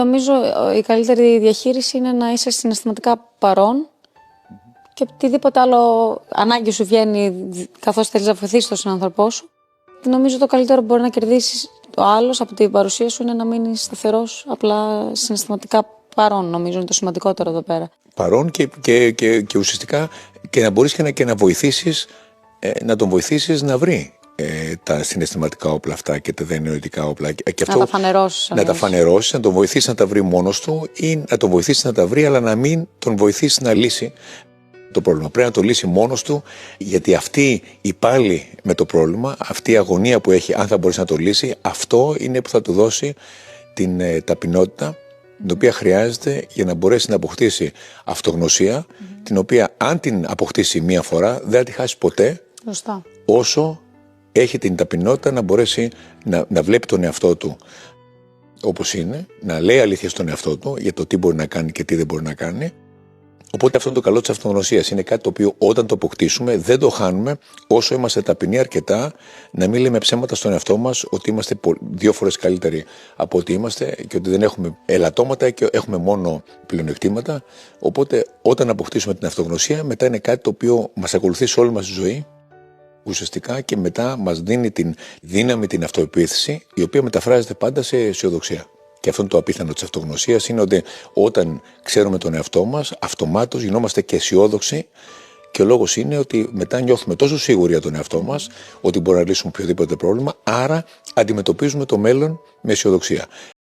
Νομίζω η καλύτερη διαχείριση είναι να είσαι συναισθηματικά παρόν και οτιδήποτε άλλο ανάγκη σου βγαίνει καθώς θέλεις να βοηθήσεις τον συνάνθρωπό σου. Νομίζω το καλύτερο που μπορεί να κερδίσεις το άλλος από την παρουσία σου είναι να μείνεις σταθερός, απλά συναισθηματικά παρόν. Νομίζω είναι το σημαντικότερο εδώ πέρα. Παρόν και ουσιαστικά και να μπορείς και να βοηθήσεις, να τον βοηθήσεις να βρει τα συναισθηματικά όπλα αυτά και τα διανοητικά όπλα. Και αυτό, να τα φανερώσεις. Να τα φανερώσεις, να τον βοηθήσεις να τα βρει μόνος του ή να τον βοηθήσεις να τα βρει, αλλά να μην τον βοηθήσεις να λύσει το πρόβλημα. Πρέπει να το λύσει μόνος του, γιατί αυτή η πάλι με το πρόβλημα, αυτή η αγωνία που έχει, αν θα μπορέσει να το λύσει, αυτό είναι που θα του δώσει την ταπεινότητα, την οποία χρειάζεται για να μπορέσει να αποκτήσει αυτογνωσία, την οποία αν την αποκτήσει μία φορά δεν θα τη χάσει ποτέ. Σωστά. Όσο έχει την ταπεινότητα να μπορέσει να βλέπει τον εαυτό του όπως είναι, να λέει αλήθεια στον εαυτό του για το τι μπορεί να κάνει και τι δεν μπορεί να κάνει. Οπότε αυτό είναι το καλό της αυτογνωσίας. Είναι κάτι το οποίο όταν το αποκτήσουμε δεν το χάνουμε όσο είμαστε ταπεινοί αρκετά να μην λέμε ψέματα στον εαυτό μας ότι είμαστε 2 φορές καλύτεροι από ό,τι είμαστε και ότι δεν έχουμε ελαττώματα και έχουμε μόνο πλεονεκτήματα. Οπότε όταν αποκτήσουμε την αυτογνωσία, μετά είναι κάτι το οποίο μας ακολουθεί σε όλη μας τη ζωή ουσιαστικά και μετά μας δίνει την δύναμη, την αυτοεπίθεση, η οποία μεταφράζεται πάντα σε αισιοδοξία. Και αυτό είναι το απίθανο της αυτογνωσίας, είναι ότι όταν ξέρουμε τον εαυτό μας, αυτομάτως γινόμαστε και αισιόδοξοι και ο λόγος είναι ότι μετά νιώθουμε τόσο σίγουροι για τον εαυτό μας, ότι μπορούμε να λύσουμε οποιοδήποτε πρόβλημα, άρα αντιμετωπίζουμε το μέλλον με αισιοδοξία.